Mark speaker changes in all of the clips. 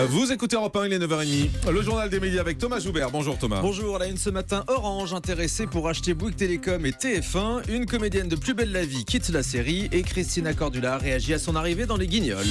Speaker 1: Vous écoutez Europe 1, il est 9h30. Le journal des médias avec Thomas Joubert. Bonjour Thomas.
Speaker 2: Bonjour, à la une ce matin, Orange intéressé pour acheter Bouygues Télécom et TF1. Une comédienne de Plus belle la vie quitte la série et Christina Cordula réagit à son arrivée dans Les Guignols.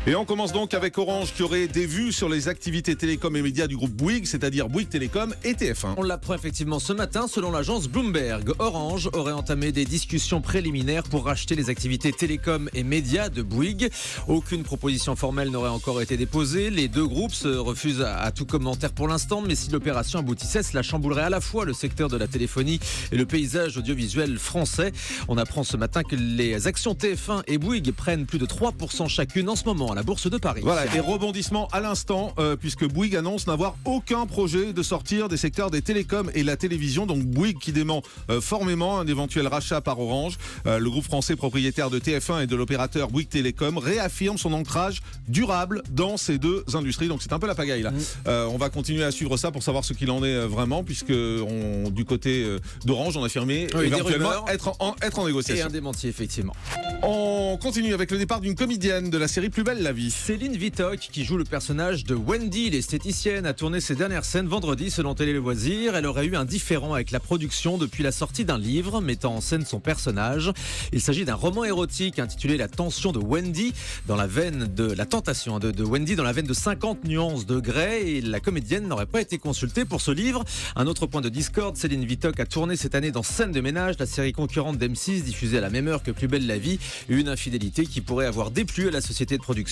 Speaker 1: Et on commence donc avec Orange qui aurait des vues sur les activités télécom et médias du groupe Bouygues, c'est-à-dire Bouygues Télécom et TF1.
Speaker 2: On l'apprend effectivement ce matin, selon l'agence Bloomberg. Orange aurait entamé des discussions préliminaires pour racheter les activités télécom et médias de Bouygues. Aucune proposition formelle n'aurait encore été déposée. Les deux groupes se refusent à tout commentaire pour l'instant, mais si l'opération aboutissait, cela chamboulerait à la fois le secteur de la téléphonie et le paysage audiovisuel français. On apprend ce matin que les actions TF1 et Bouygues prennent plus de 3% chacune en ce moment à la Bourse de Paris.
Speaker 1: Voilà, et rebondissement à l'instant, puisque Bouygues annonce n'avoir aucun projet de sortir des secteurs des télécoms et la télévision. Donc Bouygues qui dément formellement un éventuel rachat par Orange. Le groupe français propriétaire de TF1 et de l'opérateur Bouygues Télécom réaffirme son ancrage durable dans ces deux industries. Donc c'est un peu la pagaille là. On va continuer à suivre ça pour savoir ce qu'il en est vraiment, puisque du côté d'Orange, on a affirmé éventuellement être en négociation.
Speaker 2: Et un démenti effectivement.
Speaker 1: On continue avec le départ d'une comédienne de la série Plus belle la vie.
Speaker 2: Céline Vittock, qui joue le personnage de Wendy, l'esthéticienne, a tourné ses dernières scènes vendredi selon Télé Loisirs. Elle aurait eu un différend avec la production depuis la sortie d'un livre mettant en scène son personnage. Il s'agit d'un roman érotique intitulé La tension de Wendy, dans la veine de la tentation de Wendy, dans la veine de 50 nuances de Grey, et la comédienne n'aurait pas été consultée pour ce livre. Un autre point de discorde, Céline Vittock a tourné cette année dans Scène de ménage, la série concurrente d'M6 diffusée à la même heure que Plus belle la vie, une infidélité qui pourrait avoir déplu à la société de production.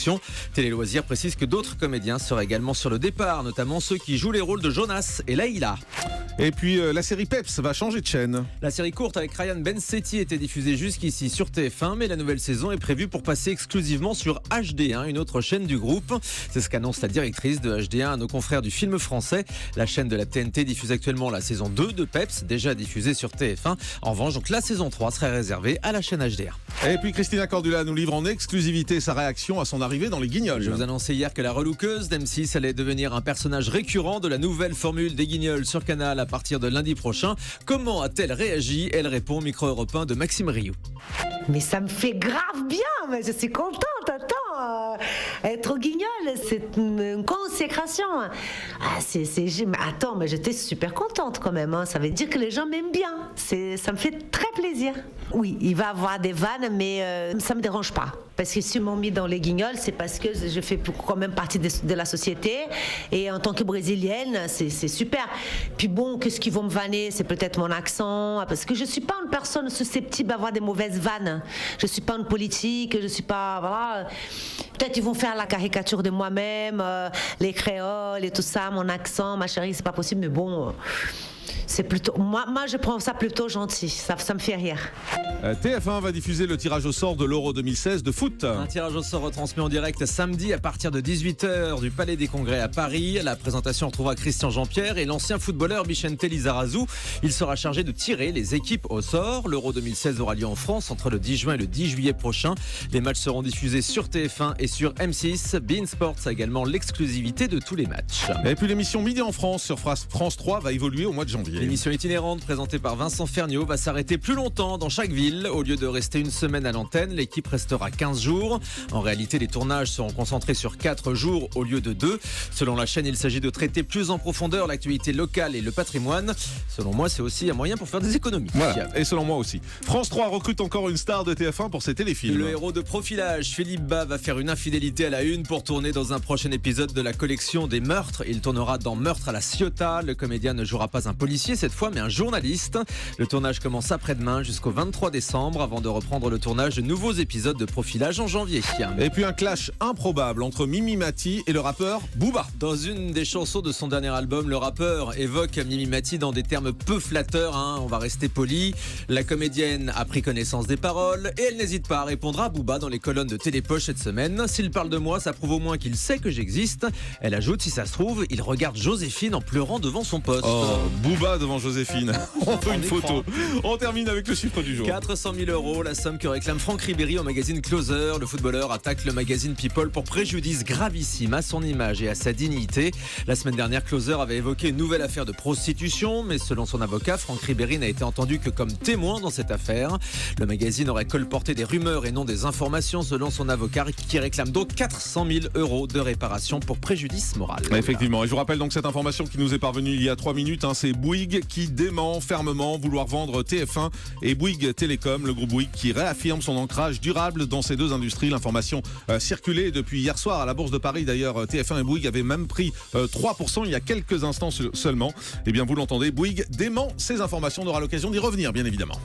Speaker 2: Télé Loisirs précise que d'autres comédiens seraient également sur le départ, notamment ceux qui jouent les rôles de Jonas et Leïla.
Speaker 1: Et puis la série Peps va changer de chaîne.
Speaker 2: La série courte avec Ryan Bensetti était diffusée jusqu'ici sur TF1, mais la nouvelle saison est prévue pour passer exclusivement sur HD1, une autre chaîne du groupe. C'est ce qu'annonce la directrice de HD1 à nos confrères du film français. La chaîne de la TNT diffuse actuellement la saison 2 de Peps, déjà diffusée sur TF1. En revanche, donc, la saison 3 serait réservée à la chaîne HD1.
Speaker 1: Et puis Christina Cordula nous livre en exclusivité sa réaction à son arrivée dans Les Guignols.
Speaker 2: Je vous annonçais hier que la relookeuse d'M6 allait devenir un personnage récurrent de la nouvelle formule des Guignols sur Canal à partir de lundi prochain. Comment a-t-elle réagi? Elle répond au micro européen de Maxime Rioux.
Speaker 3: Mais ça me fait grave bien, mais je suis contente. Attends, être au Guignol, c'est une consécration. Attends, mais j'étais super contente quand même. Ça veut dire que les gens m'aiment bien. Ça me fait très plaisir. Oui, il va y avoir des vannes, mais ça me dérange pas. Parce que s'ils m'ont mis dans les Guignols, c'est parce que je fais quand même partie de la société. Et en tant que Brésilienne, c'est super. Puis bon, qu'est-ce qu'ils vont me vanner? C'est peut-être mon accent. Parce que je suis pas une personne susceptible d'avoir des mauvaises vannes. Je suis pas une politique, je suis pas... Voilà. Peut-être ils vont faire la caricature de moi-même, les créoles et tout ça, mon accent, ma chérie, c'est pas possible, mais bon... C'est plutôt... Moi, je prends ça plutôt gentil. Ça me fait rire.
Speaker 1: TF1 va diffuser le tirage au sort de l'Euro 2016 de foot.
Speaker 2: Un tirage au sort retransmis en direct samedi à partir de 18h du Palais des Congrès à Paris. La présentation retrouvera Christian Jean-Pierre et l'ancien footballeur Vicente Lizarazu. Il sera chargé de tirer les équipes au sort. L'Euro 2016 aura lieu en France entre le 10 juin et le 10 juillet prochain. Les matchs seront diffusés sur TF1 et sur M6. beIN Sports a également l'exclusivité de tous les matchs.
Speaker 1: Et puis l'émission Midi en France sur France 3 va évoluer au mois de janvier.
Speaker 2: L'émission itinérante présentée par Vincent Ferniaud va s'arrêter plus longtemps dans chaque ville. Au lieu de rester une semaine à l'antenne, l'équipe restera 15 jours. En réalité, les tournages seront concentrés sur 4 jours au lieu de 2. Selon la chaîne, il s'agit de traiter plus en profondeur l'actualité locale et le patrimoine. Selon moi, c'est aussi un moyen pour faire des économies.
Speaker 1: Voilà. Et selon moi aussi. France 3 recrute encore une star de TF1 pour ses téléfilms.
Speaker 2: Le héros de Profilage, Philippe Bas, va faire une infidélité à la une pour tourner dans un prochain épisode de la collection des meurtres. Il tournera dans Meurtre à la Ciotat. Le comédien ne jouera pas un policier cette fois, mais un journaliste. Le tournage commence après-demain jusqu'au 23 décembre avant de reprendre le tournage de nouveaux épisodes de Profilage en janvier.
Speaker 1: Et puis un clash improbable entre Mimi Mati et le rappeur Booba.
Speaker 2: Dans une des chansons de son dernier album, le rappeur évoque Mimi Mati dans des termes peu flatteurs, on va rester poli. La comédienne a pris connaissance des paroles et elle n'hésite pas à répondre à Booba dans les colonnes de Télépoche cette semaine. S'il parle de moi, ça prouve au moins qu'il sait que j'existe. Elle ajoute, si ça se trouve, il regarde Joséphine en pleurant devant son poste.
Speaker 1: Oh, Booba devant Joséphine. On fait une photo. On termine avec le chiffre du jour.
Speaker 2: 4. 400 000 €, la somme que réclame Franck Ribéry au magazine Closer. Le footballeur attaque le magazine People pour préjudice gravissime à son image et à sa dignité. La semaine dernière, Closer avait évoqué une nouvelle affaire de prostitution, mais selon son avocat, Franck Ribéry n'a été entendu que comme témoin dans cette affaire. Le magazine aurait colporté des rumeurs et non des informations selon son avocat, qui réclame donc 400 000 € de réparation pour préjudice moral.
Speaker 1: Effectivement, et je vous rappelle donc cette information qui nous est parvenue il y a 3 minutes, c'est Bouygues qui dément fermement vouloir vendre TF1 et Bouygues Télécom, le groupe Bouygues qui réaffirme son ancrage durable dans ces deux industries. L'information circulait depuis hier soir à la Bourse de Paris. D'ailleurs, TF1 et Bouygues avaient même pris 3% il y a quelques instants seulement. Eh bien, vous l'entendez, Bouygues dément ces informations. On aura l'occasion d'y revenir, bien évidemment.